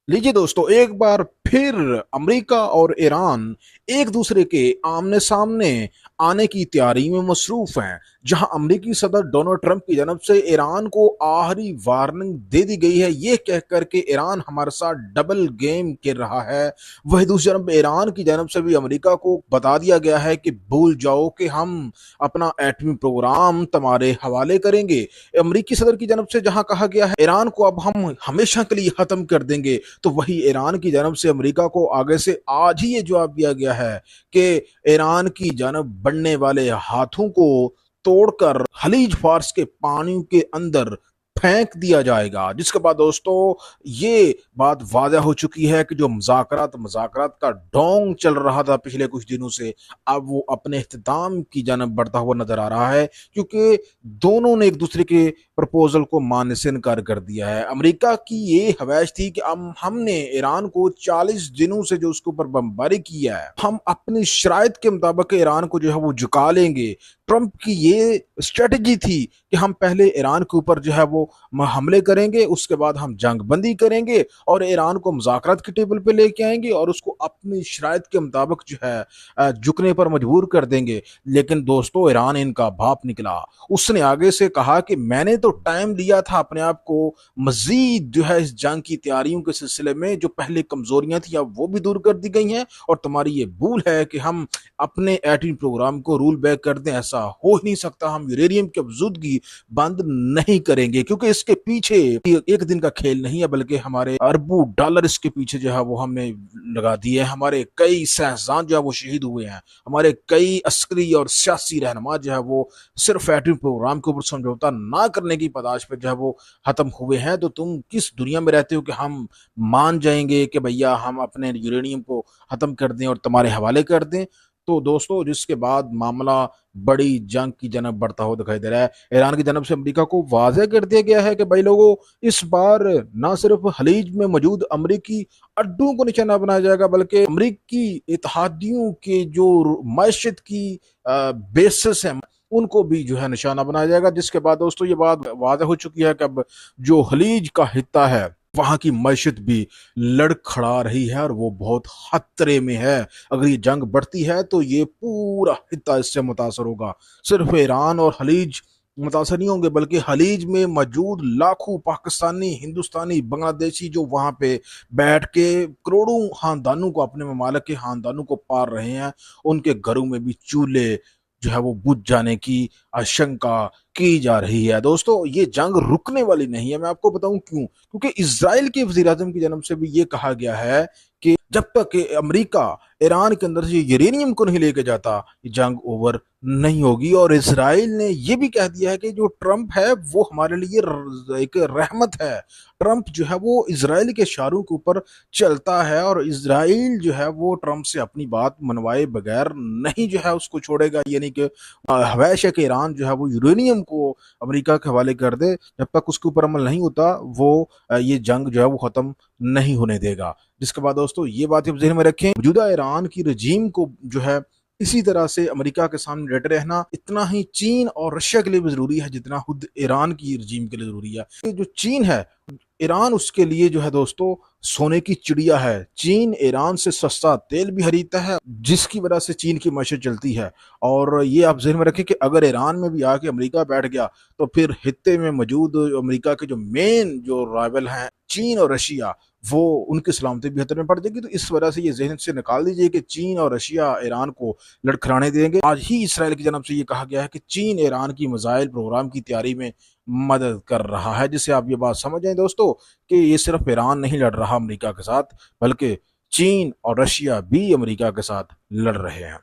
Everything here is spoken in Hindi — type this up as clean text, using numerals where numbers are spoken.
लीजिए दोस्तों, एक बार फिर अमेरिका और ईरान एक दूसरे के आमने सामने आने की तैयारी में मसरूफ हैं। जहां अमेरिकी सदर डोनाल्ड ट्रंप की जानब से ईरान को आखिरी वार्निंग दे दी गई है, ये कहकर के ईरान हमारे साथ डबल गेम खेल रहा है। वही दूसरी जानब ईरान की जानब से भी अमेरिका को बता दिया गया है कि भूल जाओ कि हम अपना एटमी प्रोग्राम तुम्हारे हवाले करेंगे। अमेरिकी सदर की जानब से जहां कहा गया है ईरान को अब हम हमेशा के लिए खत्म कर देंगे, तो वही ईरान की जानब से अमेरिका को आगे से आज ही ये जवाब दिया गया है कि ईरान की जानब बढ़ने वाले हाथों को तोड़कर खलीज फार्स के पानी के अंदर फेंक दिया जाएगा। जिसके बाद दोस्तों ये बात वाज़ह हो चुकी है कि जो मुज़ाकरात मुज़ाकरात का डोंग चल रहा था पिछले कुछ दिनों से, अब वो अपने इख्तिताम की जानब बढ़ता हुआ नजर आ रहा है, क्योंकि दोनों ने एक दूसरे के प्रपोजल को मानने से इनकार कर दिया है। अमेरिका की ये हवैश थी कि हमने ईरान को 40 दिनों से जो उसके ऊपर बमबारी की है, हम अपनी शराइत के मुताबिक ईरान को जो है वो झुका लेंगे। ट्रंप की ये स्ट्रेटजी थी कि हम पहले ईरान के ऊपर जो है वो हमले करेंगे, उसके बाद हम जंग बंदी करेंगे और ईरान को मुज़ाकरात की टेबल पे लेके आएंगे और उसको अपनी शराइत के मुताबिक जो है झुकने पर मजबूर कर देंगे। लेकिन दोस्तों ईरान इनका बाप निकला। उसने आगे से कहा कि मैंने तो टाइम लिया था अपने आप को मजीद जो है इस जंग की तैयारियों के सिलसिले में, जो पहले कमजोरियां थी अब वो भी दूर कर दी गई हैं और तुम्हारी ये भूल है कि हम अपने एटमी प्रोग्राम को रूल बैक कर दें। ऐसा हो ही नहीं सकता, हम यूरेनियम की अफजूदगी बंद नहीं करेंगे, क्योंकि इसके पीछे एक दिन का खेल नहीं है, बल्कि हमारे अरबों डॉलर इसके पीछे जो है वो हमने लगा दिए हैं। हमारे कई साइंसदान जो है वो शहीद हुए हैं, हमारे कई अस्करी और सियासी रहनुमा जो है वो सिर्फ एटमी प्रोग्राम के ऊपर समझौता ना करने की पदाश पे जो है वो खत्म हुए हैं। तो तुम किस दुनिया में रहते हो कि हम मान जाएंगे कि भैया हम अपने यूरेनियम को खत्म कर दें और तुम्हारे हवाले कर दें। तो दोस्तों जिसके बाद मामला बड़ी जंग की जनब बढ़ता हुआ दिखाई दे रहा है। ईरान की जनब से अमेरिका को वाज़ेह कर दिया गया है कि भाई लोगों, इस बार ना सिर्फ खलीज में मौजूद अमरीकी अड्डों को निशाना बनाया जाएगा, बल्कि अमरीकी इत्तेहादियों के जो मैशत की बेसिस है उनको भी जो है निशाना बनाया जाएगा। जिसके बाद दोस्तों ये बात वाज़ेह हो चुकी है कि अब जो खलीज का हिस्सा है वहां की मैशत भी लड़खड़ा रही है और वो बहुत खतरे में है। अगर ये जंग बढ़ती है तो ये पूरा हिस्सा इससे मुतासर होगा। सिर्फ ईरान और खलीज मुतासर नहीं होंगे, बल्कि खलीज में मौजूद लाखों पाकिस्तानी, हिंदुस्तानी, बांग्लादेशी जो वहां पे बैठ के करोड़ों खानदानों को, अपने ममालिक के खानदानों को पार रहे हैं, उनके घरों में भी चूल्हे जो है वो बुझ जाने की आशंका की जा रही है। दोस्तों ये जंग रुकने वाली नहीं है। मैं आपको बताऊं क्यों, क्योंकि इसराइल के वजीर आजम की जानब से भी ये कहा गया है कि जब तक अमेरिका ईरान के अंदर से यूरेनियम को नहीं लेके जाता ये जंग ओवर नहीं होगी। और इसराइल ने यह भी कह दिया है कि जो ट्रंप है वो हमारे लिए एक रहमत है। ट्रंप जो है वो इसराइल के इशारों के ऊपर चलता है और इसराइल जो है वो ट्रंप से अपनी बात मनवाए बगैर नहीं जो है उसको छोड़ेगा। यानी कि हवैश है कि ईरान जो है वो यूरेनियम को अमेरिका के हवाले कर दे। जब तक उसके ऊपर अमल नहीं होता वो ये जंग जो है वो खत्म नहीं होने देगा। जिसके बाद दोस्तों ये बात आप ज़हन में रखें, मौजूदा ईरान की रजीम को जो है इसी तरह से अमेरिका के सामने डटे रहना इतना ही चीन और रशिया के लिए भी जरूरी है जितना खुद ईरान की रजीम के लिए जरूरी है। ये जो चीन है, ईरान उसके लिए जो है दोस्तों सोने की चिड़िया है। चीन ईरान से सस्ता तेल भी खरीदता है, जिसकी वजह से चीन की मैशत चलती है। और ये आप ज़हन में रखें कि अगर ईरान में भी आके अमेरिका बैठ गया तो फिर हित्ते में मौजूद अमेरिका के जो मेन जो राइवल हैं चीन और रशिया, वो उनकी सलामती भी खतरे में पड़ जाएगी। तो इस वजह से ये जहन से निकाल दीजिए कि चीन और रशिया ईरान को लड़खड़ाने देंगे। आज ही इसराइल की जानब से ये कहा गया है कि चीन ईरान की मिसाइल प्रोग्राम की तैयारी में मदद कर रहा है। जिससे आप ये बात समझ जाएं दोस्तों कि ये सिर्फ ईरान नहीं लड़ रहा अमेरिका के साथ, बल्कि चीन और रशिया भी अमेरिका के साथ लड़ रहे हैं।